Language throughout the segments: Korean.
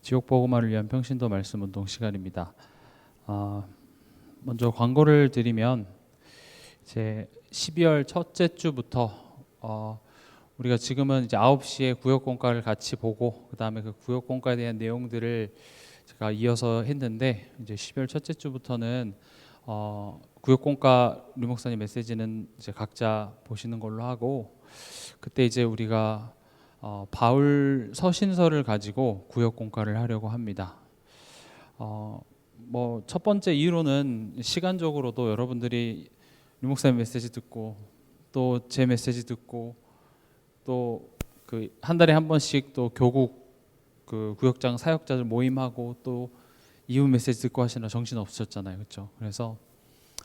지옥복음화를 위한 평신도 말씀 운동 시간입니다. 먼저 광고를 드리면 이제 12월 첫째 주부터 우리가 지금은 이제 9시에 구역공과를 같이 보고 그다음에 그 구역공과에 대한 내용들을 제가 이어서 했는데, 이제 12월 첫째 주부터는 구역공과 류 목사님 메시지는 이제 각자 보시는 걸로 하고, 그때 이제 우리가 바울 서신서를 가지고 구역공과를 하려고 합니다. 뭐 첫 번째 이유로는 시간적으로도 여러분들이 류 목사님 메시지 듣고 또 제 메시지 듣고 또 그 한 달에 한 번씩 또 교국 그 구역장 사역자들 모임하고 또 이후 메시지 듣고 하시느라 정신 없으셨잖아요, 그렇죠? 그래서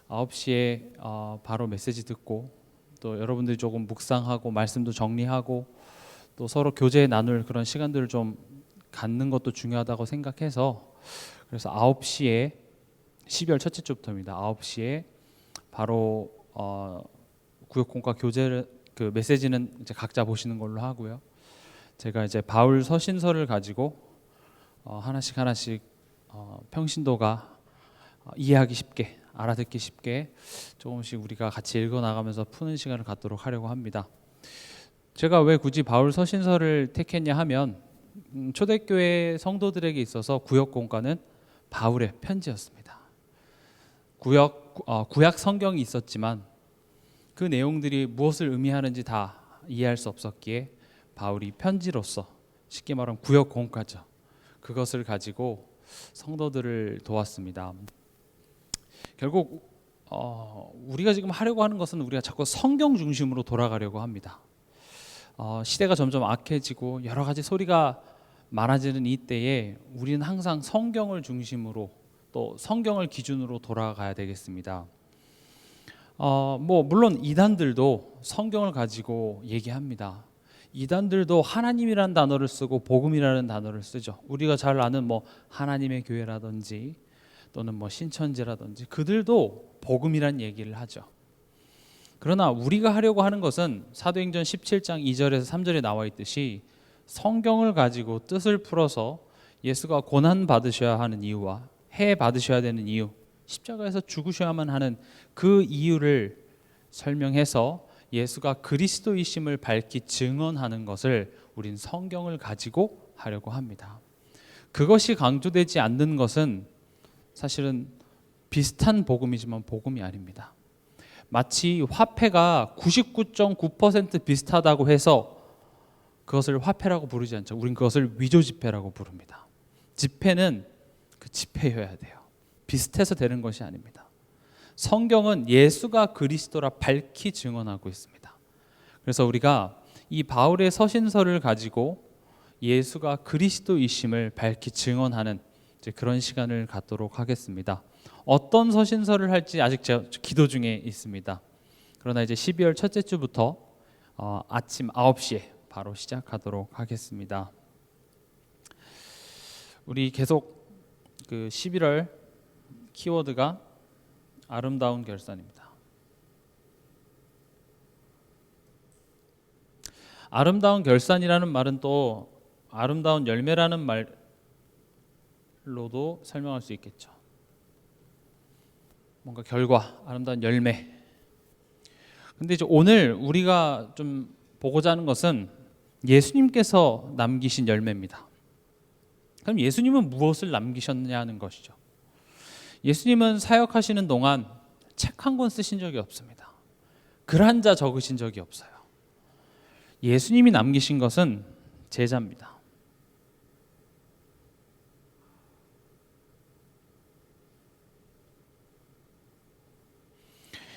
9시에 바로 메시지 듣고 또 여러분들이 조금 묵상하고 말씀도 정리하고 또 서로 교제 나눌 그런 시간들을 좀 갖는 것도 중요하다고 생각해서, 그래서 9시에 12월 첫째 주부터입니다. 9시에 바로 구역공과 교제를 그 메시지는 이제 각자 보시는 걸로 하고요. 제가 이제 바울 서신서를 가지고 하나씩 평신도가 이해하기 쉽게, 알아듣기 쉽게 조금씩 우리가 같이 읽어 나가면서 푸는 시간을 갖도록 하려고 합니다. 제가 왜 굳이 바울 서신서를 택했냐 하면 초대교회 성도들에게 있어서 구역공과는 바울의 편지였습니다. 구약 성경이 있었지만 그 내용들이 무엇을 의미하는지 다 이해할 수 없었기에 바울이 편지로서, 쉽게 말하면 구역공과죠, 그것을 가지고 성도들을 도왔습니다. 결국 우리가 지금 하려고 하는 것은 우리가 자꾸 성경 중심으로 돌아가려고 합니다. 시대가 점점 악해지고 여러 가지 소리가 많아지는 이 때에 우리는 항상 성경을 중심으로 또 성경을 기준으로 돌아가야 되겠습니다. 뭐 물론 이단들도 성경을 가지고 얘기합니다. 이단들도 하나님이라는 단어를 쓰고 복음이라는 단어를 쓰죠. 우리가 잘 아는 뭐 하나님의 교회라든지 또는 뭐 신천지라든지 그들도 복음이란 얘기를 하죠. 그러나 우리가 하려고 하는 것은 사도행전 17장 2절에서 3절에 나와 있듯이 성경을 가지고 뜻을 풀어서 예수가 고난 받으셔야 하는 이유와 해 받으셔야 되는 이유, 십자가에서 죽으셔야만 하는 그 이유를 설명해서 예수가 그리스도이심을 밝히 증언하는 것을 우린 성경을 가지고 하려고 합니다. 그것이 강조되지 않는 것은 사실은 비슷한 복음이지만 복음이 아닙니다. 마치 화폐가 99.9% 비슷하다고 해서 그것을 화폐라고 부르지 않죠. 우린 그것을 위조지폐라고 부릅니다. 지폐는 그 지폐여야 돼요. 비슷해서 되는 것이 아닙니다. 성경은 예수가 그리스도라 밝히 증언하고 있습니다. 그래서 우리가 이 바울의 서신서를 가지고 예수가 그리스도이심을 밝히 증언하는 이제 그런 시간을 갖도록 하겠습니다. 어떤 서신서를 할지 아직 제가 기도 중에 있습니다. 그러나 이제 12월 첫째 주부터 아침 9시에 바로 시작하도록 하겠습니다. 우리 계속 그 11월 키워드가 아름다운 결산입니다. 아름다운 결산이라는 말은 또 아름다운 열매라는 말로도 설명할 수 있겠죠. 뭔가 결과, 아름다운 열매. 근데 이제 오늘 우리가 좀 보고자 하는 것은 예수님께서 남기신 열매입니다. 그럼 예수님은 무엇을 남기셨냐는 것이죠. 예수님은 사역하시는 동안 책 한 권 쓰신 적이 없습니다. 글 한 자 적으신 적이 없어요. 예수님이 남기신 것은 제자입니다.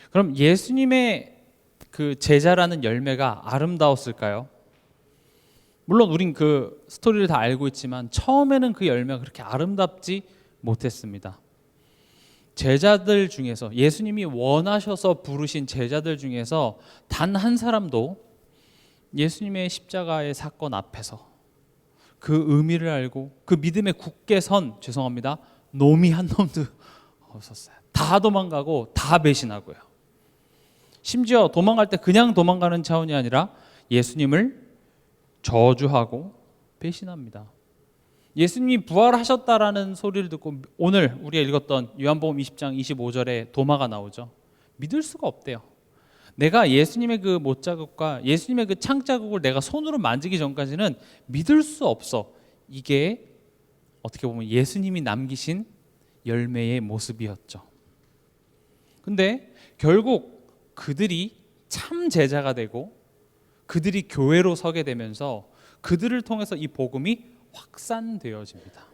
그럼 예수님의 그 제자라는 열매가 아름다웠을까요? 물론 우린 그 스토리를 다 알고 있지만 처음에는 그 열매가 그렇게 아름답지 못했습니다. 제자들 중에서, 예수님이 원하셔서 부르신 제자들 중에서 단 한 사람도 예수님의 십자가의 사건 앞에서 그 의미를 알고 그 믿음에 굳게 선, 놈이 한 놈도 없었어요. 다 도망가고 다 배신하고요. 심지어 도망갈 때 그냥 도망가는 차원이 아니라 예수님을 저주하고 배신합니다. 예수님이 부활하셨다라는 소리를 듣고 오늘 우리가 읽었던 요한복음 20장 25절에 도마가 나오죠. 믿을 수가 없대요. 내가 예수님의 그 못자국과 예수님의 그 창자국을 내가 손으로 만지기 전까지는 믿을 수 없어. 이게 어떻게 보면 예수님이 남기신 열매의 모습이었죠. 근데 결국 그들이 참 제자가 되고 그들이 교회로 서게 되면서 그들을 통해서 이 복음이 확산되어집니다.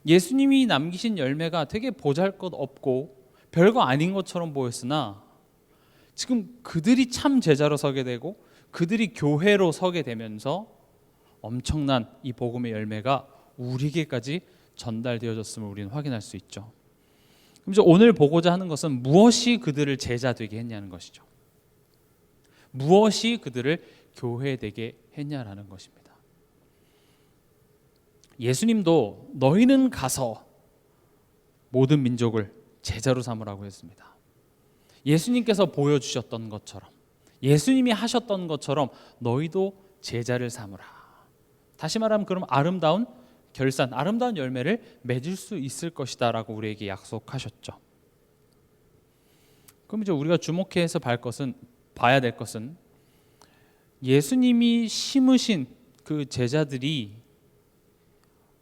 예수님이 남기신 열매가 되게 보잘것없고 별거 아닌 것처럼 보였으나 지금 그들이 참 제자로 서게 되고 그들이 교회로 서게 되면서 엄청난 이 복음의 열매가 우리에게까지 전달되어졌음을 우리는 확인할 수 있죠. 그럼 이제 오늘 보고자 하는 것은 무엇이 그들을 제자 되게 했냐는 것이죠. 무엇이 그들을 교회 되게 했냐라는 것입니다. 예수님도 너희는 가서 모든 민족을 제자로 삼으라고 했습니다. 예수님께서 보여주셨던 것처럼 예수님이 하셨던 것처럼 너희도 제자를 삼으라. 다시 말하면 그럼 아름다운 결산, 아름다운 열매를 맺을 수 있을 것이다 라고 우리에게 약속하셨죠. 그럼 이제 우리가 주목해서 봐야 될 것은 예수님이 심으신 그 제자들이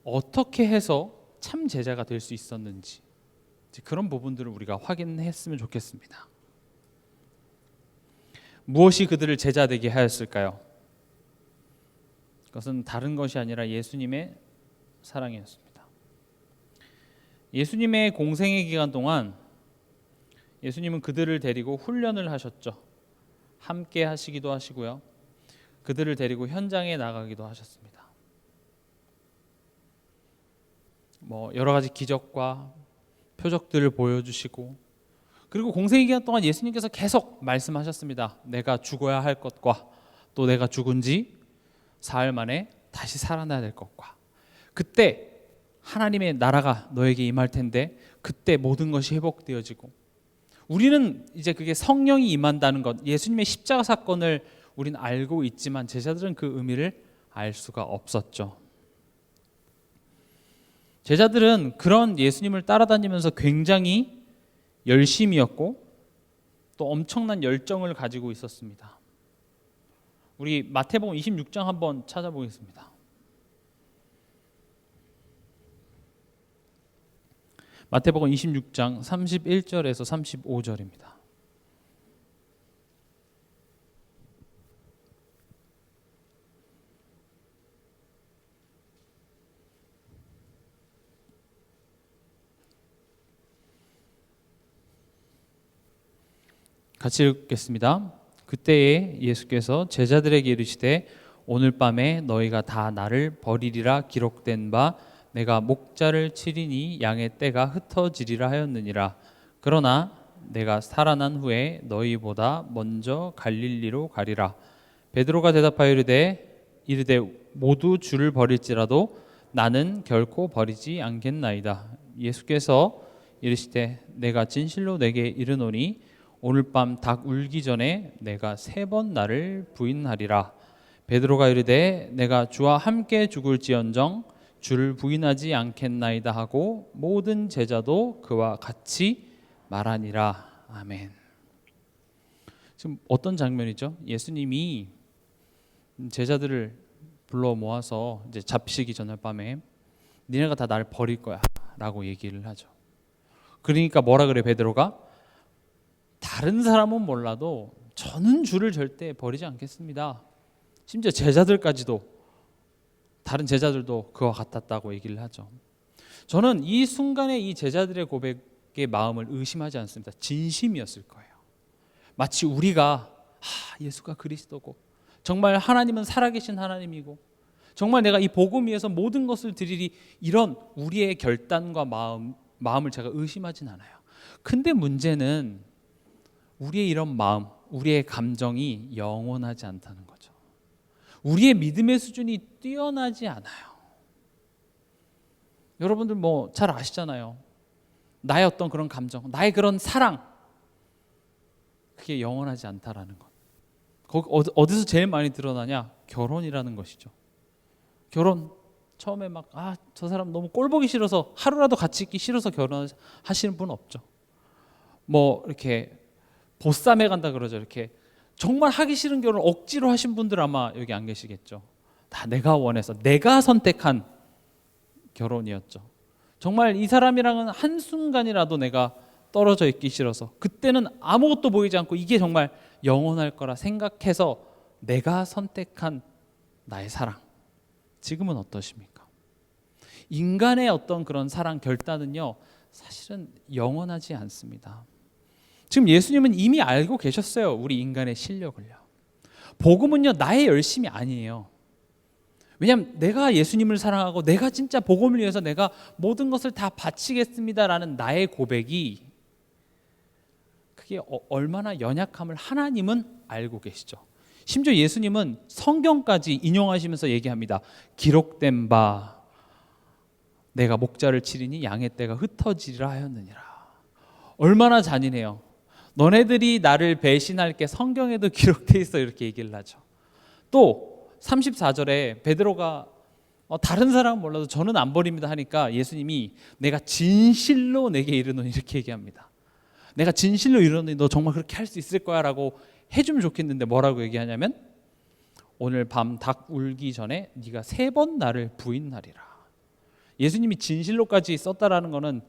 어떻게 해서 참 제자가 될 수 있었는지 그런 부분들을 우리가 확인했으면 좋겠습니다. 무엇이 그들을 제자 되게 하였을까요? 그것은 다른 것이 아니라 예수님의 사랑이었습니다. 예수님의 공생의 기간 동안 예수님은 그들을 데리고 훈련을 하셨죠. 함께 하시기도 하시고요. 그들을 데리고 현장에 나가기도 하셨습니다. 여러 가지 기적과 표적들을 보여주시고 그리고 공생의 기간 동안 예수님께서 계속 말씀하셨습니다. 내가 죽어야 할 것과 또 내가 죽은 지 사흘 만에 다시 살아나야 될 것과 그때 하나님의 나라가 너에게 임할 텐데 그때 모든 것이 회복되어지고 우리는 이제 그게 성령이 임한다는 것 예수님의 십자가 사건을 우리는 알고 있지만 제자들은 그 의미를 알 수가 없었죠. 제자들은 그런 예수님을 따라다니면서 굉장히 열심이었고 또 엄청난 열정을 가지고 있었습니다. 우리 마태복음 26장 한번 찾아보겠습니다. 마태복음 26장 31절에서 35절입니다. 같이 읽겠습니다. 그때에 예수께서 제자들에게 이르시되 오늘 밤에 너희가 다 나를 버리리라 기록된 바 내가 목자를 치리니 양의 떼가 흩어지리라 하였느니라. 그러나 내가 살아난 후에 너희보다 먼저 갈릴리로 가리라. 베드로가 대답하여 이르되 모두 주를 버릴지라도 나는 결코 버리지 않겠나이다. 예수께서 이르시되 내가 진실로 내게 이르노니 오늘 밤 닭 울기 전에 내가 3번 나를 부인하리라. 베드로가 이르되 내가 주와 함께 죽을지언정 주를 부인하지 않겠나이다 하고 모든 제자도 그와 같이 말하니라. 아멘. 지금 어떤 장면이죠? 예수님이 제자들을 불러 모아서 이제 잡히시기 전날 밤에 니네가 다 나를 버릴 거야 라고 얘기를 하죠. 그러니까 뭐라 그래 베드로가? 다른 사람은 몰라도 저는 주를 절대 버리지 않겠습니다. 심지어 제자들까지도 다른 제자들도 그와 같았다고 얘기를 하죠. 저는 이 순간에 이 제자들의 고백의 마음을 의심하지 않습니다. 진심이었을 거예요. 마치 우리가 예수가 그리스도고 정말 하나님은 살아계신 하나님이고 정말 내가 이 복음 위해서 모든 것을 드리리 이런 우리의 결단과 마음을 제가 의심하진 않아요. 근데 문제는 우리의 이런 마음, 우리의 감정이 영원하지 않다는 거죠. 우리의 믿음의 수준이 뛰어나지 않아요. 여러분들 잘 아시잖아요. 나의 어떤 그런 감정, 나의 그런 사랑, 그게 영원하지 않다라는 것. 거기 어디서 제일 많이 드러나냐? 결혼이라는 것이죠. 결혼, 처음에 막 저 사람 너무 꼴 보기 싫어서 하루라도 같이 있기 싫어서 결혼하시는 분 없죠. 뭐 이렇게 보쌈해 간다 그러죠. 이렇게 정말 하기 싫은 결혼 억지로 하신 분들 아마 여기 안 계시겠죠. 다 내가 원해서 내가 선택한 결혼이었죠. 정말 이 사람이랑은 한순간이라도 내가 떨어져 있기 싫어서, 그때는 아무것도 보이지 않고 이게 정말 영원할 거라 생각해서 내가 선택한 나의 사랑. 지금은 어떠십니까? 인간의 어떤 그런 사랑 결단은요, 사실은 영원하지 않습니다. 지금 예수님은 이미 알고 계셨어요. 우리 인간의 실력을요. 복음은요, 나의 열심이 아니에요. 왜냐하면 내가 예수님을 사랑하고 내가 진짜 복음을 위해서 내가 모든 것을 다 바치겠습니다라는 나의 고백이, 그게 얼마나 연약함을 하나님은 알고 계시죠. 심지어 예수님은 성경까지 인용하시면서 얘기합니다. 기록된 바 내가 목자를 치리니 양의 떼가 흩어지리라 하였느니라. 얼마나 잔인해요. 너네들이 나를 배신할 게 성경에도 기록돼 있어, 이렇게 얘기를 하죠. 또 34절에 베드로가 다른 사람은 몰라도 저는 안 버립니다 하니까 예수님이 내가 진실로 내게 이르노니, 이렇게 얘기합니다. 내가 진실로 이르노니 너 정말 그렇게 할 수 있을 거야 라고 해주면 좋겠는데 뭐라고 얘기하냐면, 오늘 밤 닭 울기 전에 네가 3번 나를 부인하리라. 예수님이 진실로까지 썼다라는 거는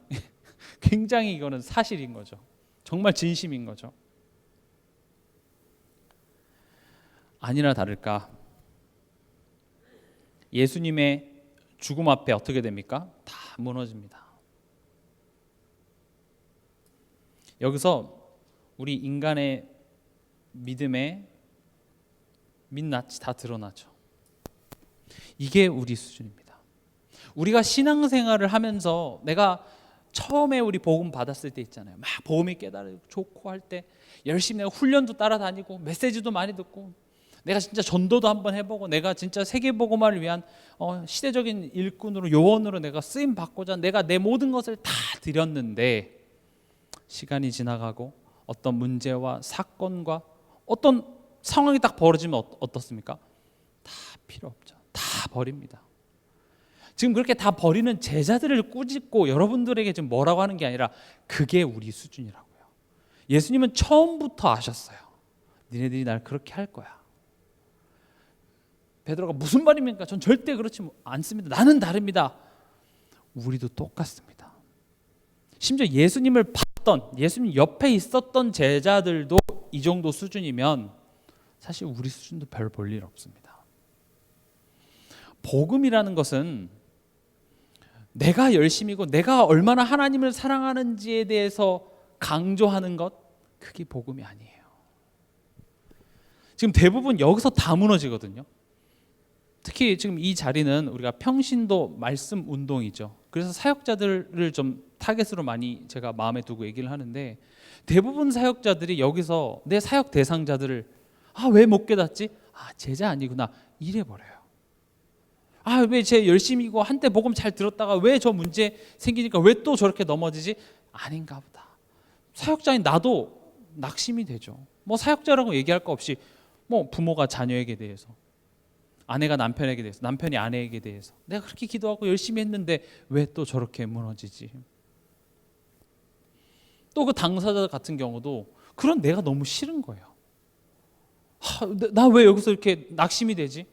굉장히 이거는 사실인 거죠. 정말 진심인 거죠. 아니나 다를까 예수님의 죽음 앞에 어떻게 됩니까? 다 무너집니다. 여기서 우리 인간의 믿음의 민낯이 다 드러나죠. 이게 우리 수준입니다. 우리가 신앙생활을 하면서, 내가 처음에 우리 복음 받았을 때 있잖아요. 막 복음이 깨달고 좋고 할 때 열심히 내가 훈련도 따라다니고 메시지도 많이 듣고 내가 진짜 전도도 한번 해보고 내가 진짜 세계복음화를 위한 시대적인 일꾼으로, 요원으로 내가 쓰임 받고자 내가 내 모든 것을 다 드렸는데, 시간이 지나가고 어떤 문제와 사건과 어떤 상황이 딱 벌어지면 어떻습니까? 다 필요 없죠. 다 버립니다. 지금 그렇게 다 버리는 제자들을 꾸짖고 여러분들에게 지금 뭐라고 하는 게 아니라 그게 우리 수준이라고요. 예수님은 처음부터 아셨어요. 니네들이 날 그렇게 할 거야. 베드로가 무슨 말입니까? 전 절대 그렇지 않습니다. 나는 다릅니다. 우리도 똑같습니다. 심지어 예수님을 봤던, 예수님 옆에 있었던 제자들도 이 정도 수준이면 사실 우리 수준도 별 볼 일 없습니다. 복음이라는 것은 내가 열심이고 내가 얼마나 하나님을 사랑하는지에 대해서 강조하는 것, 그게 복음이 아니에요. 지금 대부분 여기서 다 무너지거든요. 특히 지금 이 자리는 우리가 평신도 말씀 운동이죠. 그래서 사역자들을 좀 타겟으로 많이 제가 마음에 두고 얘기를 하는데, 대부분 사역자들이 여기서 내 사역 대상자들을 왜 못 깨닫지? 제자 아니구나, 이래버려요. 왜 쟤 열심히고 한때 복음 잘 들었다가 왜 저 문제 생기니까 왜 또 저렇게 넘어지지? 아닌가 보다. 사역자인 나도 낙심이 되죠. 뭐 사역자라고 얘기할 거 없이 뭐 부모가 자녀에게 대해서, 아내가 남편에게 대해서, 남편이 아내에게 대해서 내가 그렇게 기도하고 열심히 했는데 왜 또 저렇게 무너지지? 또 그 당사자 같은 경우도 그런 내가 너무 싫은 거예요. 나 왜 여기서 이렇게 낙심이 되지?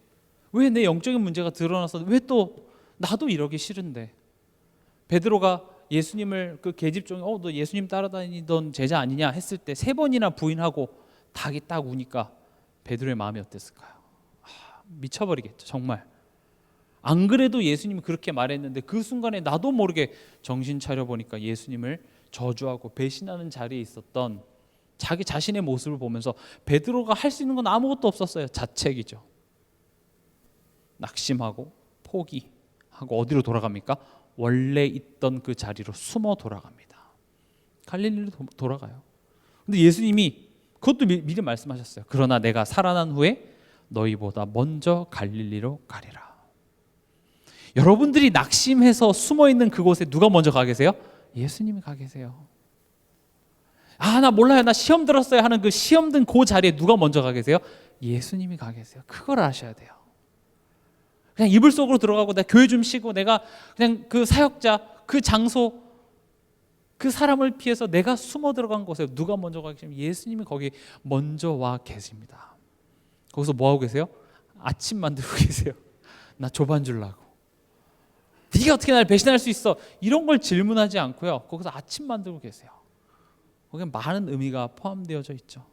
왜 내 영적인 문제가 드러나서 왜 또 나도 이러기 싫은데? 베드로가 예수님을 그 계집종이 너 예수님 따라다니던 제자 아니냐 했을 때 3번이나 부인하고 닭이 딱 우니까 베드로의 마음이 어땠을까요? 미쳐버리겠죠. 정말. 안 그래도 예수님이 그렇게 말했는데 그 순간에 나도 모르게 정신 차려보니까 예수님을 저주하고 배신하는 자리에 있었던 자기 자신의 모습을 보면서 베드로가 할 수 있는 건 아무것도 없었어요. 자책이죠. 낙심하고 포기하고 어디로 돌아갑니까? 원래 있던 그 자리로 숨어 돌아갑니다. 갈릴리로 돌아가요. 근데 예수님이 그것도 미리 말씀하셨어요. 그러나 내가 살아난 후에 너희보다 먼저 갈릴리로 가리라. 여러분들이 낙심해서 숨어 있는 그곳에 누가 먼저 가 계세요? 예수님이 가 계세요. 나 몰라요, 나 시험 들었어요 하는 그 시험 든 그 자리에 누가 먼저 가 계세요? 예수님이 가 계세요. 그걸 아셔야 돼요. 그냥 이불 속으로 들어가고 내가 교회 좀 쉬고 내가 그냥 그 사역자, 그 장소, 그 사람을 피해서 내가 숨어 들어간 곳에 누가 먼저 가 계시면 예수님이 거기 먼저 와 계십니다. 거기서 뭐 하고 계세요? 아침 만들고 계세요. 나 조반 줄라고. 네가 어떻게 나를 배신할 수 있어? 이런 걸 질문하지 않고요. 거기서 아침 만들고 계세요. 거기에 많은 의미가 포함되어져 있죠.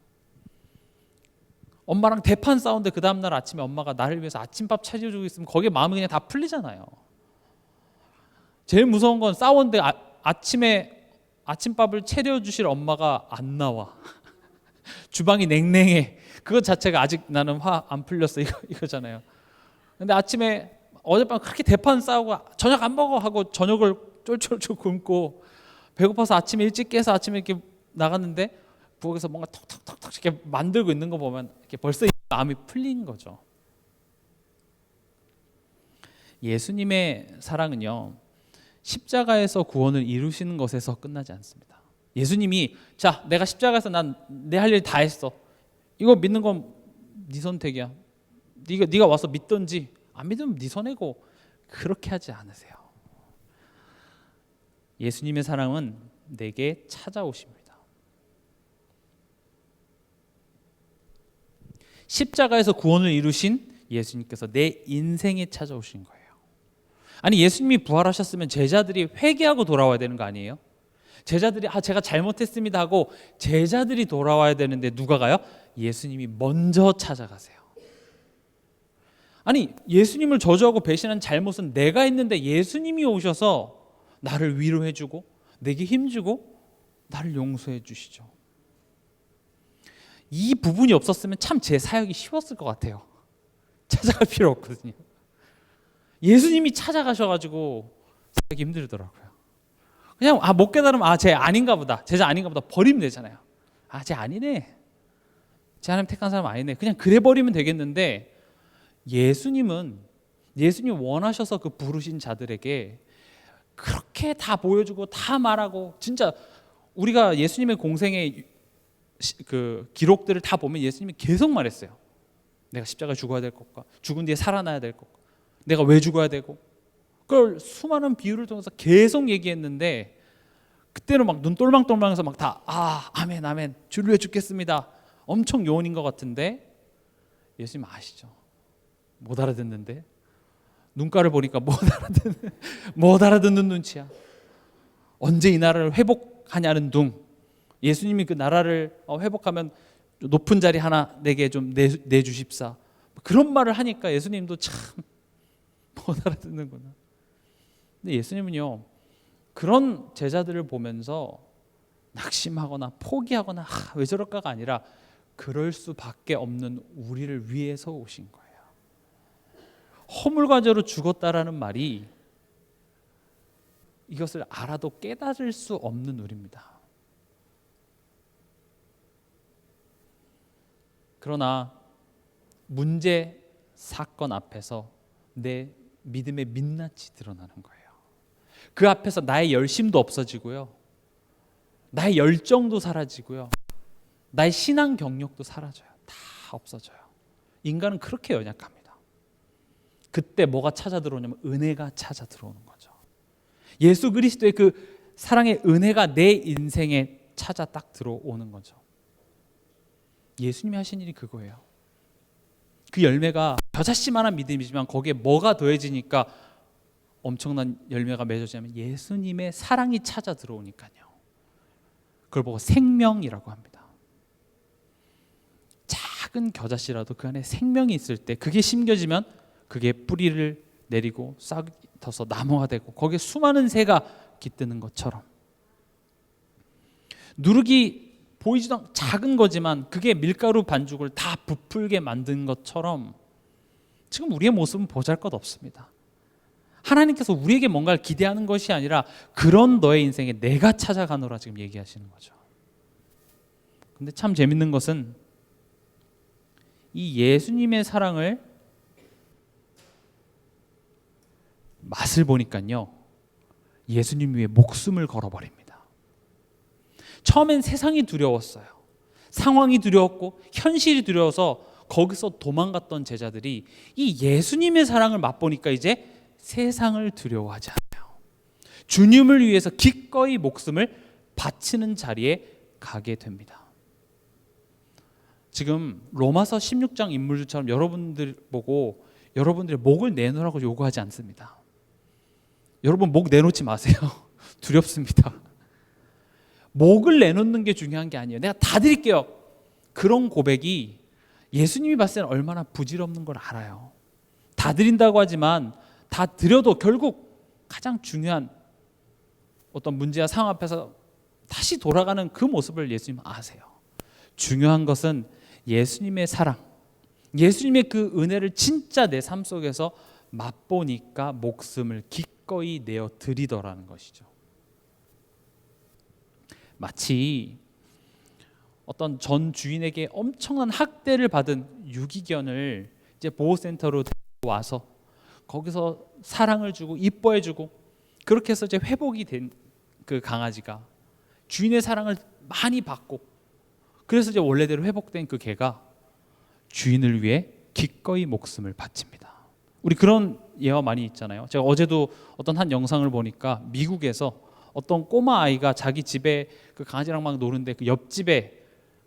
엄마랑 대판 싸우는데 그 다음날 아침에 엄마가 나를 위해서 아침밥 차려주고 있으면 거기에 마음이 그냥 다 풀리잖아요. 제일 무서운 건 싸웠는데 아침에 아침밥을 차려주실 엄마가 안 나와. 주방이 냉랭해. 그것 자체가 아직 나는 화 안 풀렸어 이거잖아요. 근데 아침에 어젯밤 그렇게 대판 싸우고 저녁 안 먹어 하고 저녁을 쫄쫄쫄 굶고 배고파서 아침에 일찍 깨서 아침에 이렇게 나갔는데 부엌에서 뭔가 톡톡톡톡 이렇게 만들고 있는 거 보면 이렇게 벌써 마음이 풀린 거죠. 예수님의 사랑은요, 십자가에서 구원을 이루시는 것에서 끝나지 않습니다. 예수님이 자, 내가 십자가에서 난 내 할 일 다 했어. 이거 믿는 건 네 선택이야. 네가 와서 믿든지 안 믿으면 네 손해고, 그렇게 하지 않으세요. 예수님의 사랑은 내게 찾아오십니다. 십자가에서 구원을 이루신 예수님께서 내 인생에 찾아오신 거예요. 아니, 예수님이 부활하셨으면 제자들이 회개하고 돌아와야 되는 거 아니에요? 제자들이 제가 잘못했습니다 하고 제자들이 돌아와야 되는데 누가 가요? 예수님이 먼저 찾아가세요. 아니, 예수님을 저주하고 배신한 잘못은 내가 했는데 예수님이 오셔서 나를 위로해주고 내게 힘주고 나를 용서해 주시죠. 이 부분이 없었으면 참 제 사역이 쉬웠을 것 같아요. 찾아갈 필요 없거든요. 예수님이 찾아가셔가지고 사역이 힘들더라고요. 그냥 못 깨달으면 쟤 아닌가 보다, 제자 아닌가 보다 버리면 되잖아요. 쟤 아니네, 쟤 하나님 택한 사람 아니네, 그냥 그래 버리면 되겠는데, 예수님은 예수님 원하셔서 그 부르신 자들에게 그렇게 다 보여주고 다 말하고, 진짜 우리가 예수님의 공생의 그 기록들을 다 보면 예수님이 계속 말했어요. 내가 십자가에 죽어야 될 것과 죽은 뒤에 살아나야 될 것과 내가 왜 죽어야 되고, 그걸 수많은 비유를 통해서 계속 얘기했는데, 그때는 막 눈 똘망똘망해서 막 다 아멘 아멘 주를 위해 죽겠습니다 엄청 요원인 것 같은데, 예수님 아시죠? 못 알아듣는데, 눈가를 보니까 못 알아듣는 눈치야. 언제 이 나라를 회복하냐는 둥. 예수님이 그 나라를 회복하면 높은 자리 하나 내게 좀 내주십사, 그런 말을 하니까 예수님도 참 못 알아듣는구나. 근데 예수님은요, 그런 제자들을 보면서 낙심하거나 포기하거나 왜 저럴까가 아니라 그럴 수밖에 없는 우리를 위해서 오신 거예요. 허물과제로 죽었다라는 말이 이것을 알아도 깨달을 수 없는 우리입니다. 그러나 문제, 사건 앞에서 내 믿음의 민낯이 드러나는 거예요. 그 앞에서 나의 열심도 없어지고요, 나의 열정도 사라지고요, 나의 신앙 경력도 사라져요. 다 없어져요. 인간은 그렇게 연약합니다. 그때 뭐가 찾아 들어오냐면 은혜가 찾아 들어오는 거죠. 예수 그리스도의 그 사랑의 은혜가 내 인생에 찾아 딱 들어오는 거죠. 예수님이 하신 일이 그거예요. 그 열매가 겨자씨만한 믿음이지만 거기에 뭐가 더해지니까 엄청난 열매가 맺어지냐면 예수님의 사랑이 찾아 들어오니까요. 그걸 보고 생명이라고 합니다. 작은 겨자씨라도 그 안에 생명이 있을 때, 그게 심겨지면 그게 뿌리를 내리고 싹이 터서 나무가 되고 거기에 수많은 새가 깃드는 것처럼, 누룩이 보이지도 않고 작은 거지만 그게 밀가루 반죽을 다 부풀게 만든 것처럼 지금 우리의 모습은 보잘것없습니다. 하나님께서 우리에게 뭔가를 기대하는 것이 아니라 그런 너의 인생에 내가 찾아가노라 지금 얘기하시는 거죠. 근데 참 재밌는 것은 이 예수님의 사랑을 맛을 보니까요, 예수님 위에 목숨을 걸어버립니다. 처음엔 세상이 두려웠어요. 상황이 두려웠고 현실이 두려워서 거기서 도망갔던 제자들이 이 예수님의 사랑을 맛보니까 이제 세상을 두려워하지 않아요. 주님을 위해서 기꺼이 목숨을 바치는 자리에 가게 됩니다. 지금 로마서 16장 인물들처럼 여러분들 보고 여러분들의 목을 내놓으라고 요구하지 않습니다. 여러분 목 내놓지 마세요. 두렵습니다. 목을 내놓는 게 중요한 게 아니에요. 내가 다 드릴게요. 그런 고백이 예수님이 봤을 때는 얼마나 부질없는 걸 알아요. 다 드린다고 하지만 다 드려도 결국 가장 중요한 어떤 문제와 상황 앞에서 다시 돌아가는 그 모습을 예수님은 아세요. 중요한 것은 예수님의 사랑, 예수님의 그 은혜를 진짜 내 삶 속에서 맛보니까 목숨을 기꺼이 내어 드리더라는 것이죠. 마치 어떤 전 주인에게 엄청난 학대를 받은 유기견을 이제 보호센터로 데리고 와서 거기서 사랑을 주고 이뻐해주고 그렇게 해서 이제 회복이 된 그 강아지가 주인의 사랑을 많이 받고 그래서 이제 원래대로 회복된 그 개가 주인을 위해 기꺼이 목숨을 바칩니다. 우리 그런 예화 많이 있잖아요. 제가 어제도 어떤 한 영상을 보니까 미국에서 어떤 꼬마 아이가 자기 집에 그 강아지랑 막 노는데 그 옆집에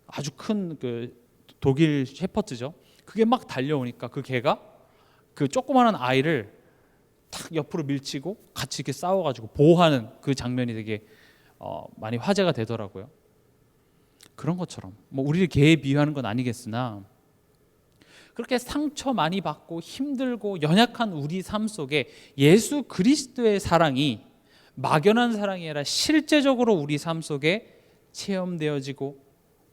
아주 큰 그 독일 셰퍼드죠. 그게 막 달려오니까 그 개가 그 조그마한 아이를 탁 옆으로 밀치고 같이 이렇게 싸워가지고 보호하는 그 장면이 되게 많이 화제가 되더라고요. 그런 것처럼 뭐 우리를 개에 비유하는 건 아니겠으나 그렇게 상처 많이 받고 힘들고 연약한 우리 삶 속에 예수 그리스도의 사랑이 막연한 사랑이 아니라 실제적으로 우리 삶 속에 체험되어지고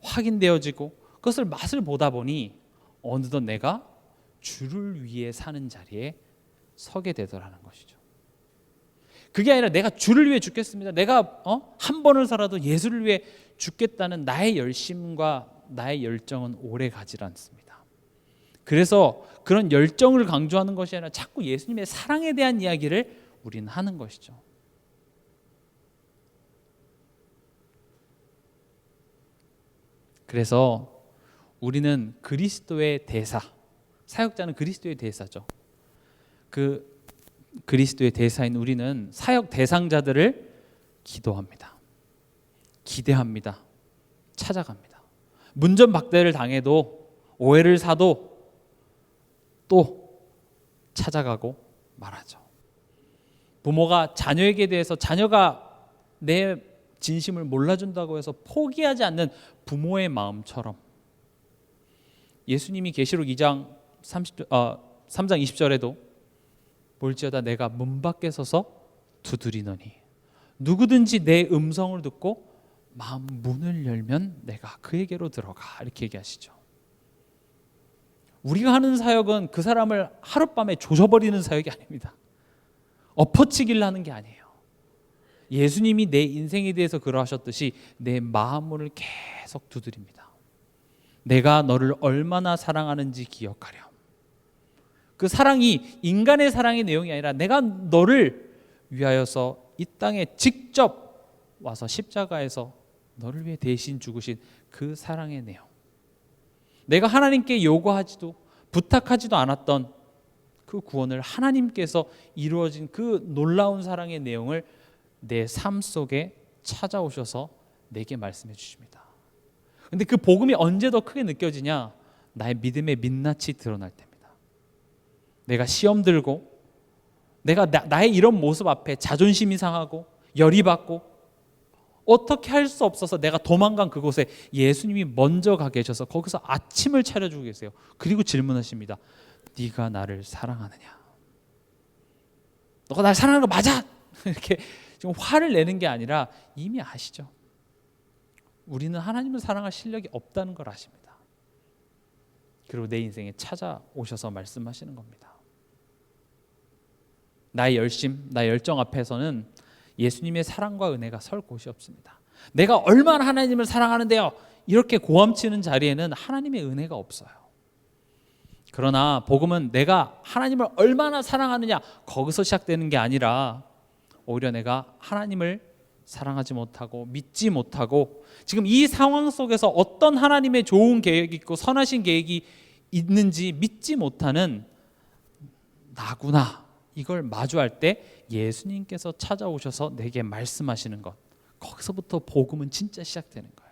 확인되어지고 그것을 맛을 보다 보니 어느덧 내가 주를 위해 사는 자리에 서게 되더라는 것이죠. 그게 아니라 내가 주를 위해 죽겠습니다. 내가 한 번을 살아도 예수를 위해 죽겠다는 나의 열심과 나의 열정은 오래 가지 않습니다. 그래서 그런 열정을 강조하는 것이 아니라 자꾸 예수님의 사랑에 대한 이야기를 우리는 하는 것이죠. 그래서 우리는 그리스도의 대사, 사역자는 그리스도의 대사죠. 그 그리스도의 대사인 우리는 사역 대상자들을 기도합니다. 기대합니다. 찾아갑니다. 문전박대를 당해도 오해를 사도 또 찾아가고 말하죠. 부모가 자녀에게 대해서 자녀가 내 진심을 몰라준다고 해서 포기하지 않는 부모의 마음처럼 예수님이 계시록 2장 3장 20절에도 볼지어다 내가 문 밖에 서서 두드리노니 누구든지 내 음성을 듣고 마음 문을 열면 내가 그에게로 들어가 이렇게 얘기하시죠. 우리가 하는 사역은 그 사람을 하룻밤에 조져버리는 사역이 아닙니다. 엎어치기를 하는 게 아니에요. 예수님이 내 인생에 대해서 그러하셨듯이 내 마음문을 계속 두드립니다. 내가 너를 얼마나 사랑하는지 기억하렴. 그 사랑이 인간의 사랑의 내용이 아니라 내가 너를 위하여서 이 땅에 직접 와서 십자가에서 너를 위해 대신 죽으신 그 사랑의 내용. 내가 하나님께 요구하지도 부탁하지도 않았던 그 구원을 하나님께서 이루어진 그 놀라운 사랑의 내용을 내 삶 속에 찾아오셔서 내게 말씀해 주십니다. 근데 그 복음이 언제 더 크게 느껴지냐? 나의 믿음의 민낯이 드러날 때입니다. 내가 시험 들고 내가 나의 이런 모습 앞에 자존심이 상하고 열이 받고 어떻게 할 수 없어서 내가 도망간 그곳에 예수님이 먼저 가 계셔서 거기서 아침을 차려주고 계세요. 그리고 질문하십니다. 네가 나를 사랑하느냐? 너가 나를 사랑하는 거 맞아? 이렇게 지금 화를 내는 게 아니라 이미 아시죠. 우리는 하나님을 사랑할 실력이 없다는 걸 아십니다. 그리고 내 인생에 찾아오셔서 말씀하시는 겁니다. 나의 열심, 나의 열정 앞에서는 예수님의 사랑과 은혜가 설 곳이 없습니다. 내가 얼마나 하나님을 사랑하는데요, 이렇게 고함치는 자리에는 하나님의 은혜가 없어요. 그러나 복음은 내가 하나님을 얼마나 사랑하느냐, 거기서 시작되는 게 아니라 오히려 내가 하나님을 사랑하지 못하고 믿지 못하고 지금 이 상황 속에서 어떤 하나님의 좋은 계획이 있고 선하신 계획이 있는지 믿지 못하는 나구나, 이걸 마주할 때 예수님께서 찾아오셔서 내게 말씀하시는 것, 거기서부터 복음은 진짜 시작되는 거예요.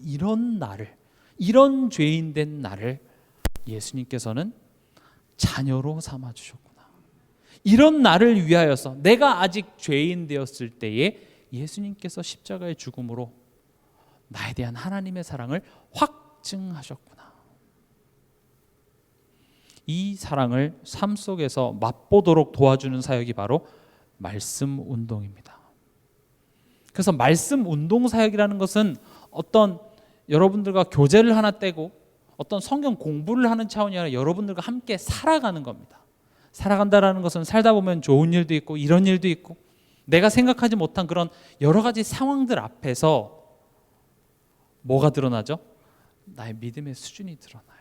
이런 나를, 이런 죄인 된 나를 예수님께서는 자녀로 삼아 주셨구나. 이런 나를 위하여서, 내가 아직 죄인 되었을 때에 예수님께서 십자가의 죽음으로 나에 대한 하나님의 사랑을 확증하셨구나. 이 사랑을 삶 속에서 맛보도록 도와주는 사역이 바로 말씀 운동입니다. 그래서 말씀 운동 사역이라는 것은 어떤 여러분들과 교제를 하나 떼고 어떤 성경 공부를 하는 차원이 아니라 여러분들과 함께 살아가는 겁니다. 살아간다라는 것은 살다 보면 좋은 일도 있고 이런 일도 있고 내가 생각하지 못한 그런 여러 가지 상황들 앞에서 뭐가 드러나죠? 나의 믿음의 수준이 드러나요.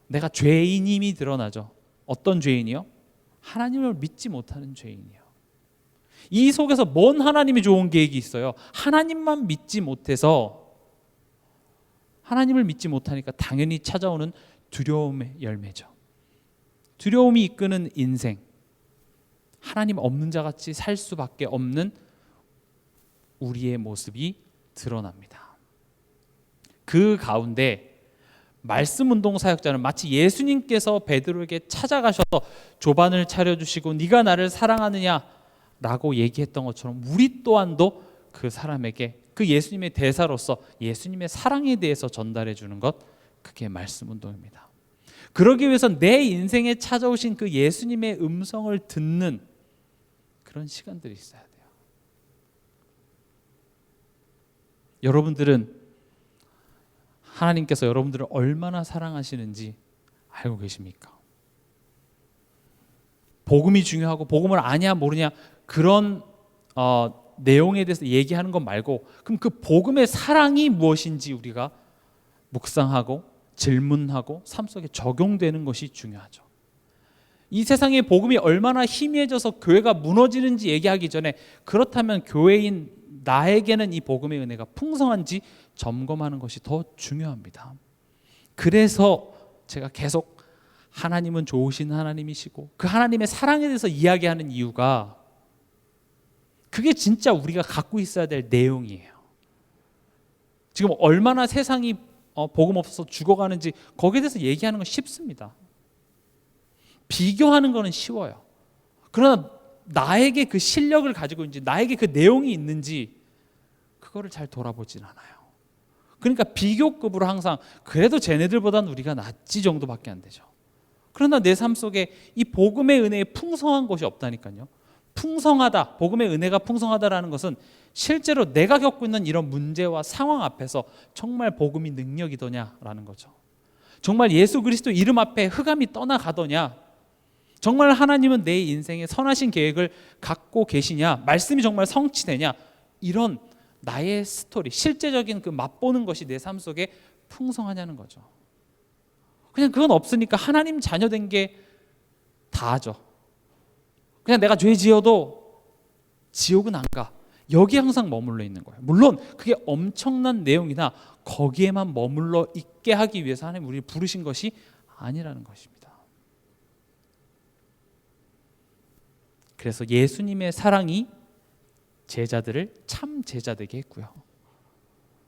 내가 죄인임이 드러나죠. 어떤 죄인이요? 하나님을 믿지 못하는 죄인이요. 이 속에서 뭔 하나님이 좋은 계획이 있어요? 하나님만 믿지 못해서, 하나님을 믿지 못하니까 당연히 찾아오는 두려움의 열매죠. 두려움이 이끄는 인생, 하나님 없는 자같이 살 수밖에 없는 우리의 모습이 드러납니다. 그 가운데 말씀 운동 사역자는 마치 예수님께서 베드로에게 찾아가셔서 조반을 차려주시고 네가 나를 사랑하느냐라고 얘기했던 것처럼 우리 또한도 그 사람에게 그 예수님의 대사로서 예수님의 사랑에 대해서 전달해 주는 것, 그게 말씀 운동입니다. 그러기 위해서 내 인생에 찾아오신 그 예수님의 음성을 듣는 그런 시간들이 있어야 돼요. 여러분들은 하나님께서 여러분들을 얼마나 사랑하시는지 알고 계십니까? 복음이 중요하고 복음을 아냐 모르냐 그런 내용에 대해서 얘기하는 것 말고, 그럼 그 복음의 사랑이 무엇인지 우리가 묵상하고 질문하고 삶 속에 적용되는 것이 중요하죠. 이 세상에 복음이 얼마나 희미해져서 교회가 무너지는지 얘기하기 전에, 그렇다면 교회인 나에게는 이 복음의 은혜가 풍성한지 점검하는 것이 더 중요합니다. 그래서 제가 계속 하나님은 좋으신 하나님이시고 그 하나님의 사랑에 대해서 이야기하는 이유가, 그게 진짜 우리가 갖고 있어야 될 내용이에요. 지금 얼마나 세상이 복음 없어서 죽어가는지 거기에 대해서 얘기하는 건 쉽습니다. 비교하는 거는 쉬워요. 그러나 나에게 그 실력을 가지고 있는지, 나에게 그 내용이 있는지 그거를 잘 돌아보진 않아요. 그러니까 비교급으로 항상 그래도 쟤네들보다는 우리가 낫지 정도밖에 안 되죠. 그러나 내 삶 속에 이 복음의 은혜에 풍성한 것이 없다니까요. 풍성하다, 복음의 은혜가 풍성하다라는 것은 실제로 내가 겪고 있는 이런 문제와 상황 앞에서 정말 복음이 능력이더냐라는 거죠. 정말 예수 그리스도 이름 앞에 흑암이 떠나가더냐, 정말 하나님은 내 인생에 선하신 계획을 갖고 계시냐, 말씀이 정말 성취되냐, 이런 나의 스토리, 실제적인 그 맛보는 것이 내 삶 속에 풍성하냐는 거죠. 그냥 그건 없으니까 하나님 자녀된 게 다죠. 그냥 내가 죄 지어도 지옥은 안 가, 여기에 항상 머물러 있는 거예요. 물론 그게 엄청난 내용이나 거기에만 머물러 있게 하기 위해서 하나님 우리를 부르신 것이 아니라는 것입니다. 그래서 예수님의 사랑이 제자들을 참 제자 되게 했고요.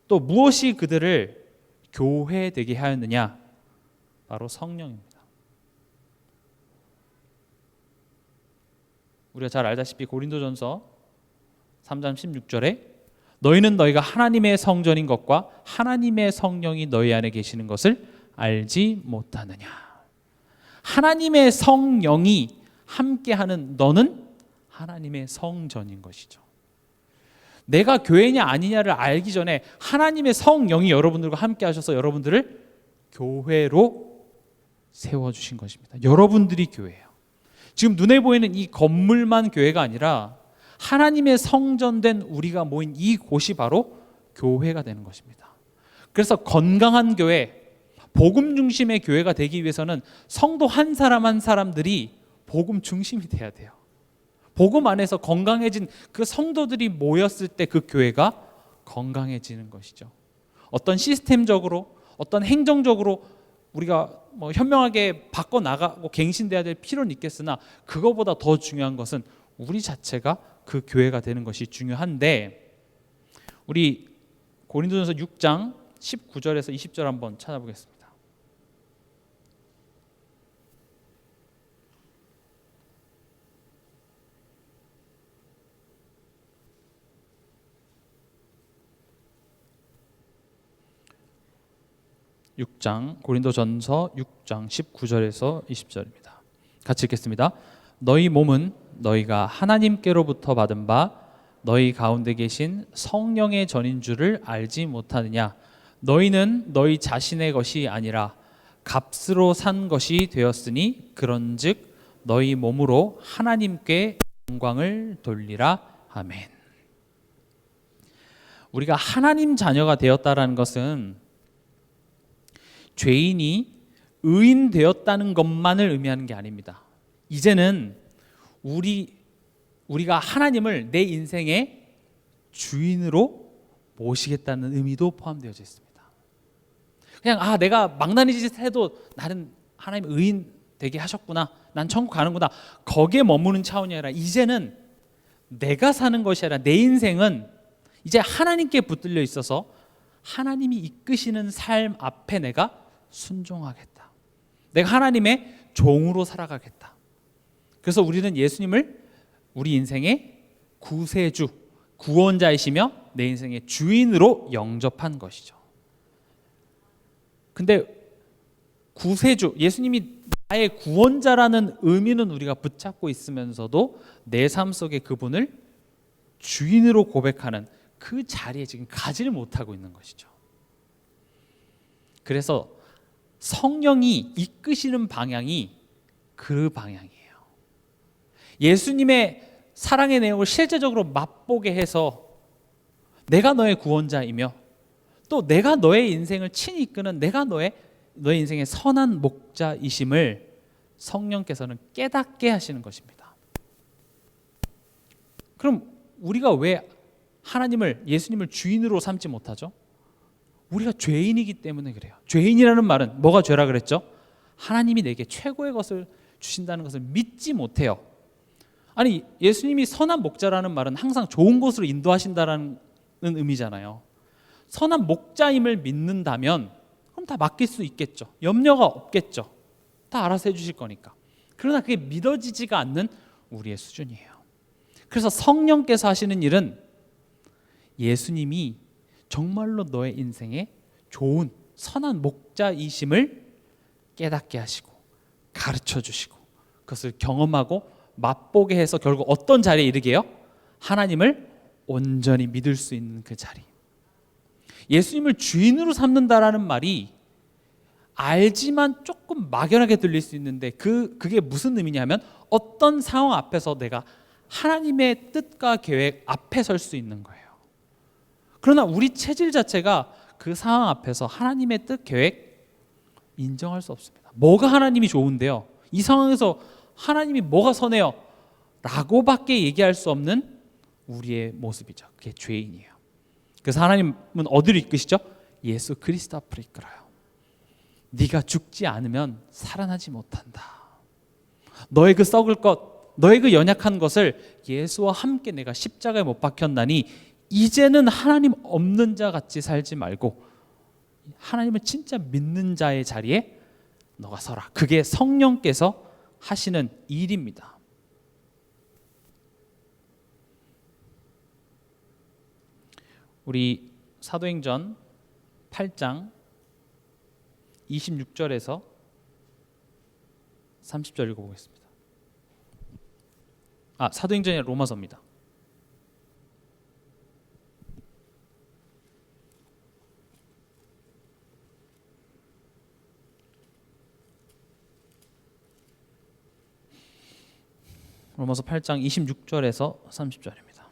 또 무엇이 그들을 교회 되게 하였느냐? 바로 성령입니다. 우리가 잘 알다시피 고린도전서 3장 16절에 너희는 너희가 하나님의 성전인 것과 하나님의 성령이 너희 안에 계시는 것을 알지 못하느냐. 하나님의 성령이 함께하는 너는 하나님의 성전인 것이죠. 내가 교회냐 아니냐를 알기 전에 하나님의 성령이 여러분들과 함께 하셔서 여러분들을 교회로 세워주신 것입니다. 여러분들이 교회예요. 지금 눈에 보이는 이 건물만 교회가 아니라 하나님의 성전된 우리가 모인 이 곳이 바로 교회가 되는 것입니다. 그래서 건강한 교회, 복음 중심의 교회가 되기 위해서는 성도 한 사람 한 사람들이 복음 중심이 돼야 돼요. 복음 안에서 건강해진 그 성도들이 모였을 때 그 교회가 건강해지는 것이죠. 어떤 시스템적으로 어떤 행정적으로 우리가 뭐 현명하게 바꿔 나가고 갱신돼야 될 필요는 있겠으나 그거보다 더 중요한 것은 우리 자체가 그 교회가 되는 것이 중요한데, 우리 고린도전서 6장 19절에서 20절 한번 찾아보겠습니다. 고린도전서 6장 19절에서 20절입니다. 같이 읽겠습니다. 너희 몸은 너희가 하나님께로부터 받은 바 너희 가운데 계신 성령의 전인 줄을 알지 못하느냐. 너희는 너희 자신의 것이 아니라 값으로 산 것이 되었으니 그런즉 너희 몸으로 하나님께 영광을 돌리라. 아멘. 우리가 하나님 자녀가 되었다라는 것은 죄인이 의인 되었다는 것만을 의미하는 게 아닙니다. 이제는 우리가 하나님을 내 인생의 주인으로 모시겠다는 의미도 포함되어져 있습니다. 그냥 내가 망나니 짓 해도 나는 하나님 의인 되게 하셨구나, 난 천국 가는구나, 거기에 머무는 차원이 아니라 이제는 내가 사는 것이 아니라 내 인생은 이제 하나님께 붙들려 있어서 하나님이 이끄시는 삶 앞에 내가 순종하겠다. 내가 하나님의 종으로 살아가겠다. 그래서 우리는 예수님을 우리 인생의 구세주, 구원자이시며 내 인생의 주인으로 영접한 것이죠. 근데 구세주, 예수님이 나의 구원자라는 의미는 우리가 붙잡고 있으면서도 내 삶 속에 그분을 주인으로 고백하는 그 자리에 지금 가지를 못하고 있는 것이죠. 그래서 성령이 이끄시는 방향이 그 방향이에요. 예수님의 사랑의 내용을 실제적으로 맛보게 해서 내가 너의 구원자이며 또 내가 너의 인생을 친히 이끄는 내가 너의 인생의 선한 목자이심을 성령께서는 깨닫게 하시는 것입니다. 그럼 우리가 왜 예수님을 주인으로 삼지 못하죠? 우리가 죄인이기 때문에 그래요. 죄인이라는 말은 뭐가 죄라 그랬죠? 하나님이 내게 최고의 것을 주신다는 것을 믿지 못해요. 아니, 예수님이 선한 목자라는 말은 항상 좋은 곳으로 인도하신다는 의미잖아요. 선한 목자임을 믿는다면 그럼 다 맡길 수 있겠죠. 염려가 없겠죠. 다 알아서 해주실 거니까. 그러나 그게 믿어지지가 않는 우리의 수준이에요. 그래서 성령께서 하시는 일은 예수님이 정말로 너의 인생에 좋은 선한 목자이심을 깨닫게 하시고 가르쳐 주시고 그것을 경험하고 맛보게 해서 결국 어떤 자리에 이르게요? 하나님을 온전히 믿을 수 있는 그 자리. 예수님을 주인으로 삼는다라는 말이 알지만 조금 막연하게 들릴 수 있는데 그게 무슨 의미냐면 어떤 상황 앞에서 내가 하나님의 뜻과 계획 앞에 설 수 있는 거예요. 그러나 우리 체질 자체가 그 상황 앞에서 하나님의 뜻, 계획 인정할 수 없습니다. 뭐가 하나님이 좋은데요? 이 상황에서 하나님이 뭐가 선해요? 라고밖에 얘기할 수 없는 우리의 모습이죠. 그게 죄인이에요. 그래서 하나님은 어디로 이끄시죠? 예수 그리스도 앞으로 이끌어요. 네가 죽지 않으면 살아나지 못한다. 너의 그 썩을 것, 너의 그 연약한 것을 예수와 함께 내가 십자가에 못 박혔나니 이제는 하나님 없는 자 같이 살지 말고 하나님을 진짜 믿는 자의 자리에 너가 서라. 그게 성령께서 하시는 일입니다. 우리 사도행전 8장 26절에서 30절 읽어보겠습니다. 사도행전이 로마서입니다. 로마서 8장 26절에서 30절입니다.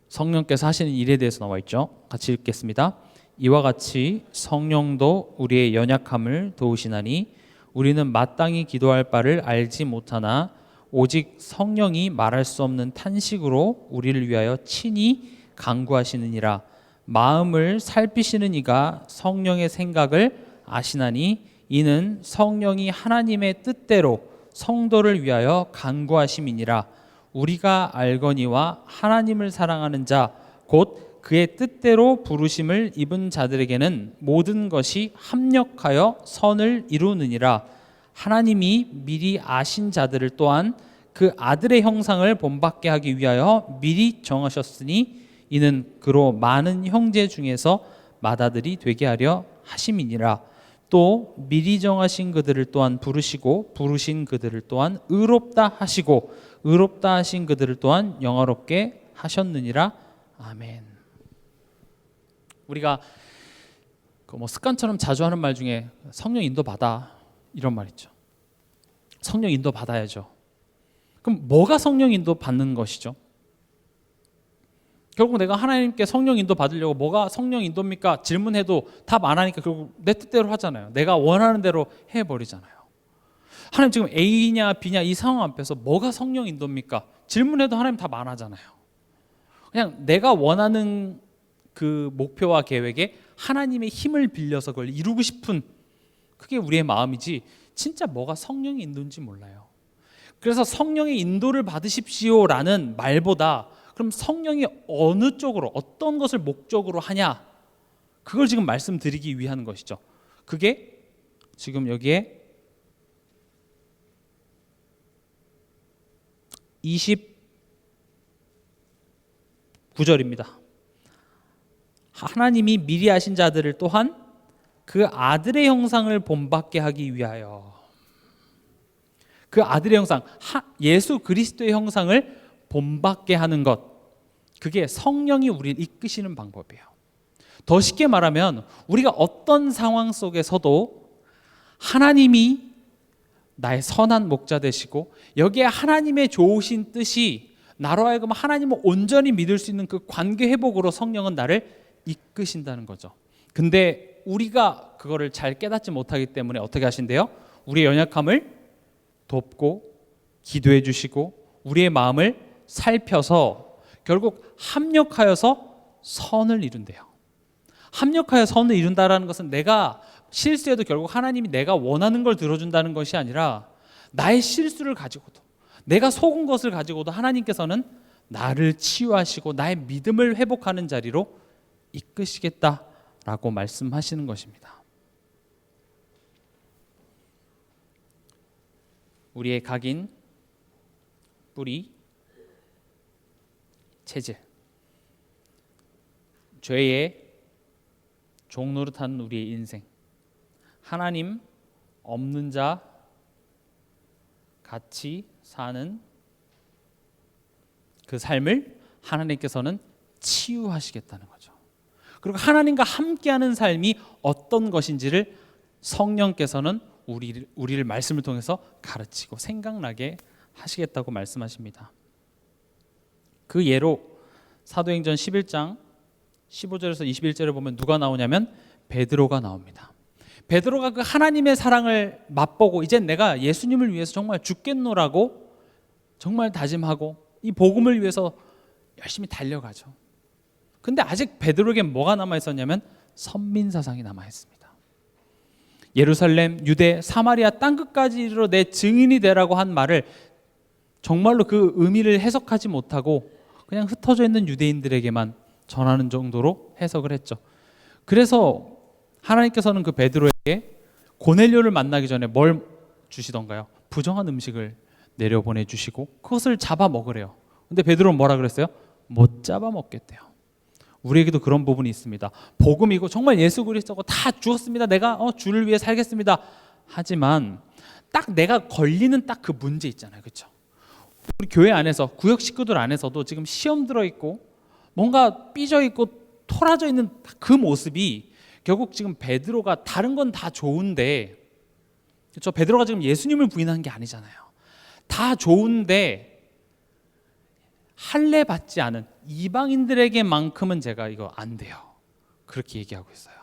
성령께서 하시는 일에 대해서 나와 있죠. 같이 읽겠습니다. 이와 같이 성령도 우리의 연약함을 도우시나니 우리는 마땅히 기도할 바를 알지 못하나 오직 성령이 말할 수 없는 탄식으로 우리를 위하여 친히 간구하시느니라. 마음을 살피시는 이가 성령의 생각을 아시나니 이는 성령이 하나님의 뜻대로 성도를 위하여 간구하심이니라. 우리가 알거니와 하나님을 사랑하는 자 곧 그의 뜻대로 부르심을 입은 자들에게는 모든 것이 합력하여 선을 이루느니라. 하나님이 미리 아신 자들을 또한 그 아들의 형상을 본받게 하기 위하여 미리 정하셨으니 이는 그로 많은 형제 중에서 맏아들이 되게 하려 하심이니라. 또 미리 정하신 그들을 또한 부르시고 부르신 그들을 또한 의롭다 하시고 의롭다 하신 그들을 또한 영화롭게 하셨느니라. 아멘. 우리가 습관처럼 자주 하는 말 중에 성령 인도 받아 이런 말 있죠. 성령 인도 받아야죠. 그럼 뭐가 성령 인도 받는 것이죠? 결국 내가 하나님께 성령 인도 받으려고 뭐가 성령 인도입니까? 질문해도 답 안 하니까 결국 내 뜻대로 하잖아요. 내가 원하는 대로 해버리잖아요. 하나님 지금 A냐 B냐 이 상황 앞에서 뭐가 성령 인도입니까? 질문해도 하나님 답 안 하잖아요. 그냥 내가 원하는 그 목표와 계획에 하나님의 힘을 빌려서 그걸 이루고 싶은 그게 우리의 마음이지 진짜 뭐가 성령의 인도인지 몰라요. 그래서 성령의 인도를 받으십시오라는 말보다 그럼 성령이 어느 쪽으로 어떤 것을 목적으로 하냐 그걸 지금 말씀드리기 위한 것이죠. 그게 지금 여기에 29절입니다. 하나님이 미리 하신 자들을 또한 그 아들의 형상을 본받게 하기 위하여 그 아들의 형상 예수 그리스도의 형상을 본받게 하는 것 그게 성령이 우리를 이끄시는 방법이에요. 더 쉽게 말하면 우리가 어떤 상황 속에서도 하나님이 나의 선한 목자 되시고 여기에 하나님의 좋으신 뜻이 나로 하여금 하나님을 온전히 믿을 수 있는 그 관계 회복으로 성령은 나를 이끄신다는 거죠. 근데 우리가 그거를 잘 깨닫지 못하기 때문에 어떻게 하신대요? 우리의 연약함을 돕고 기도해 주시고 우리의 마음을 살펴서 결국 합력하여서 선을 이룬대요. 합력하여 선을 이룬다라는 것은 내가 실수해도 결국 하나님이 내가 원하는 걸 들어준다는 것이 아니라 나의 실수를 가지고도 내가 속은 것을 가지고도 하나님께서는 나를 치유하시고 나의 믿음을 회복하는 자리로 이끄시겠다라고 말씀하시는 것입니다. 우리의 각인, 뿌리, 체질, 죄의 종노릇하는 우리의 인생, 하나님 없는 자 같이 사는 그 삶을 하나님께서는 치유하시겠다는 거죠. 그리고 하나님과 함께하는 삶이 어떤 것인지를 성령께서는 우리를 말씀을 통해서 가르치고 생각나게 하시겠다고 말씀하십니다. 그 예로 사도행전 11장 15절에서 21절을 보면 누가 나오냐면 베드로가 나옵니다. 베드로가 그 하나님의 사랑을 맛보고 이제 내가 예수님을 위해서 정말 죽겠노라고 정말 다짐하고 이 복음을 위해서 열심히 달려가죠. 근데 아직 베드로에게 뭐가 남아있었냐면 선민사상이 남아있습니다. 예루살렘, 유대, 사마리아 땅끝까지 이르러 내 증인이 되라고 한 말을 정말로 그 의미를 해석하지 못하고 그냥 흩어져 있는 유대인들에게만 전하는 정도로 해석을 했죠. 그래서 하나님께서는 그 베드로에게 고넬료를 만나기 전에 뭘 주시던가요? 부정한 음식을 내려보내 주시고 그것을 잡아 먹으래요. 근데 베드로는 뭐라 그랬어요? 못 잡아 먹겠대요. 우리에게도 그런 부분이 있습니다. 복음이고 정말 예수 그리스도고 다 죽었습니다. 내가 주를 위해 살겠습니다. 하지만 딱 내가 걸리는 딱 그 문제 있잖아요. 그렇죠? 우리 교회 안에서 구역 식구들 안에서도 지금 시험 들어 있고 뭔가 삐져 있고 토라져 있는 그 모습이 결국 지금 베드로가 다른 건 다 좋은데 그렇죠? 베드로가 지금 예수님을 부인한 게 아니잖아요. 다 좋은데 할례 받지 않은 이방인들에게만큼은 제가 이거 안 돼요. 그렇게 얘기하고 있어요.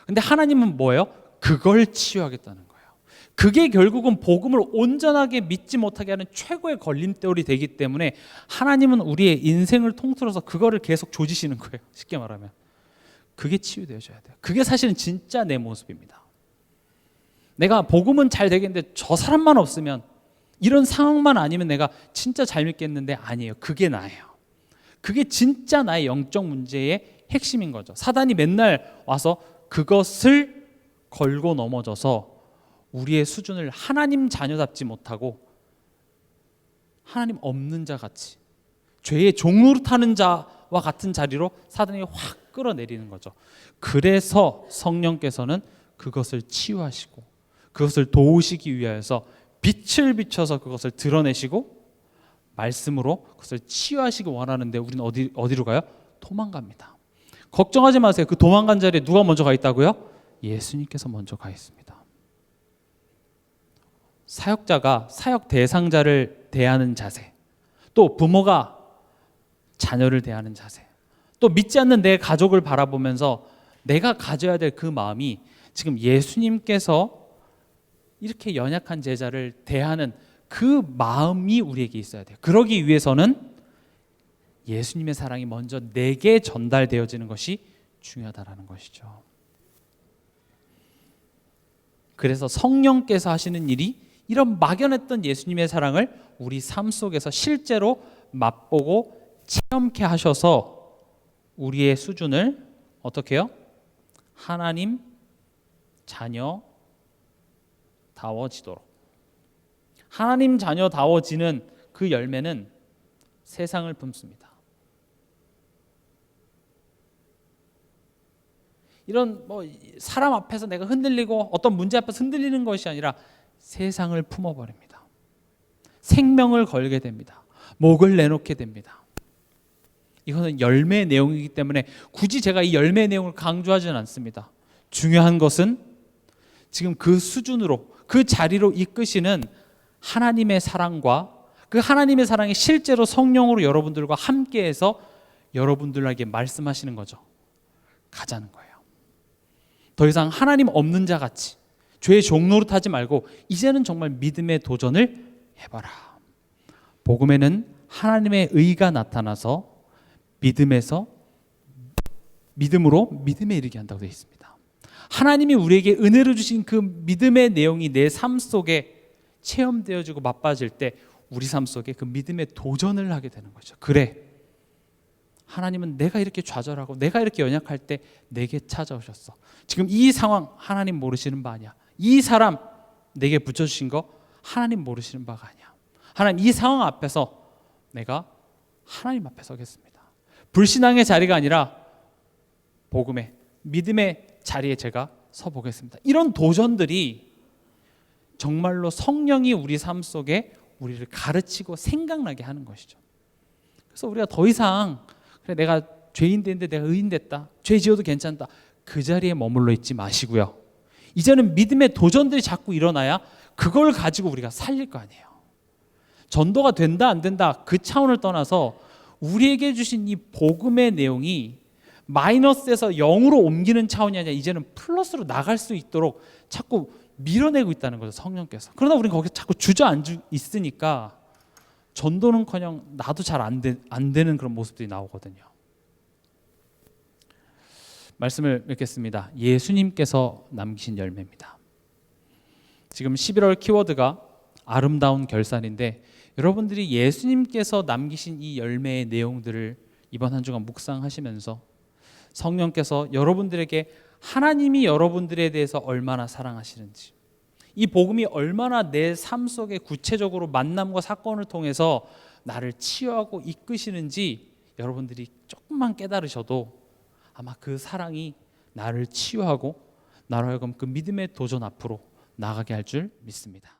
근데 하나님은 뭐예요? 그걸 치유하겠다는 거예요. 그게 결국은 복음을 온전하게 믿지 못하게 하는 최고의 걸림돌이 되기 때문에 하나님은 우리의 인생을 통틀어서 그거를 계속 조지시는 거예요. 쉽게 말하면 그게 치유되어져야 돼요. 그게 사실은 진짜 내 모습입니다. 내가 복음은 잘 되겠는데 저 사람만 없으면, 이런 상황만 아니면 내가 진짜 잘 믿겠는데, 아니에요. 그게 나예요. 그게 진짜 나의 영적 문제의 핵심인 거죠. 사단이 맨날 와서 그것을 걸고 넘어져서 우리의 수준을 하나님 자녀답지 못하고 하나님 없는 자 같이, 죄의 종으로 타는 자와 같은 자리로 사단이 확 끌어내리는 거죠. 그래서 성령께서는 그것을 치유하시고 그것을 도우시기 위하여서 빛을 비춰서 그것을 드러내시고 말씀으로 그것을 치유하시기 원하는데, 우리는 어디로 가요? 도망갑니다. 걱정하지 마세요. 그 도망간 자리에 누가 먼저 가 있다고요? 예수님께서 먼저 가 있습니다. 사역자가 사역 대상자를 대하는 자세, 또 부모가 자녀를 대하는 자세, 또 믿지 않는 내 가족을 바라보면서 내가 가져야 될 그 마음이 지금 예수님께서 이렇게 연약한 제자를 대하는 그 마음이 우리에게 있어야 돼요. 그러기 위해서는 예수님의 사랑이 먼저 내게 전달되어지는 것이 중요하다라는 것이죠. 그래서 성령께서 하시는 일이 이런 막연했던 예수님의 사랑을 우리 삶 속에서 실제로 맛보고 체험케 하셔서 우리의 수준을 어떻게 해요? 하나님 자녀다워지도록. 하나님 자녀다워지는 그 열매는 세상을 품습니다. 이런 사람 앞에서 내가 흔들리고 어떤 문제 앞에서 흔들리는 것이 아니라 세상을 품어버립니다. 생명을 걸게 됩니다. 목을 내놓게 됩니다. 이것은 열매의 내용이기 때문에 굳이 제가 이 열매의 내용을 강조하지는 않습니다. 중요한 것은 지금 그 수준으로, 그 자리로 이끄시는 하나님의 사랑과 그 하나님의 사랑이 실제로 성령으로 여러분들과 함께해서 여러분들에게 말씀하시는 거죠. 가자는 거예요. 더 이상 하나님 없는 자 같이 죄의 종노릇 하지 말고 이제는 정말 믿음의 도전을 해봐라. 복음에는 하나님의 의가 나타나서 믿음으로 믿음에 이르게 한다고 되어 있습니다. 하나님이 우리에게 은혜로 주신 그 믿음의 내용이 내 삶 속에 체험되어지고 맛봐질 때 우리 삶 속에 그 믿음의 도전을 하게 되는 거죠. 그래, 하나님은 내가 이렇게 좌절하고 내가 이렇게 연약할 때 내게 찾아오셨어. 지금 이 상황 하나님 모르시는 바 아니야. 이 사람 내게 붙여주신 거 하나님 모르시는 바가 아니야. 하나님, 이 상황 앞에서 내가 하나님 앞에 서겠습니다. 불신앙의 자리가 아니라 복음의, 믿음의 자리에 제가 서보겠습니다. 이런 도전들이 정말로 성령이 우리 삶 속에 우리를 가르치고 생각나게 하는 것이죠. 그래서 우리가 더 이상 그래, 내가 죄인 됐는데 내가 의인 됐다, 죄 지어도 괜찮다, 그 자리에 머물러 있지 마시고요. 이제는 믿음의 도전들이 자꾸 일어나야 그걸 가지고 우리가 살릴 거 아니에요. 전도가 된다 안 된다 그 차원을 떠나서 우리에게 주신 이 복음의 내용이 마이너스에서 0으로 옮기는 차원이 아니라 이제는 플러스로 나갈 수 있도록 자꾸 밀어내고 있다는 거죠, 성령께서. 그러나 우리는 거기서 자꾸 주저앉아 있으니까 전도는커녕 나도 잘 안 되는 그런 모습들이 나오거든요. 말씀을 읽겠습니다. 예수님께서 남기신 열매입니다. 지금 11월 키워드가 아름다운 결산인데, 여러분들이 예수님께서 남기신 이 열매의 내용들을 이번 한 주간 묵상하시면서 성령께서 여러분들에게 하나님이 여러분들에 대해서 얼마나 사랑하시는지, 이 복음이 얼마나 내 삶 속에 구체적으로 만남과 사건을 통해서 나를 치유하고 이끄시는지 여러분들이 조금만 깨달으셔도 아마 그 사랑이 나를 치유하고 나로 하여금 그 믿음의 도전 앞으로 나가게 할 줄 믿습니다.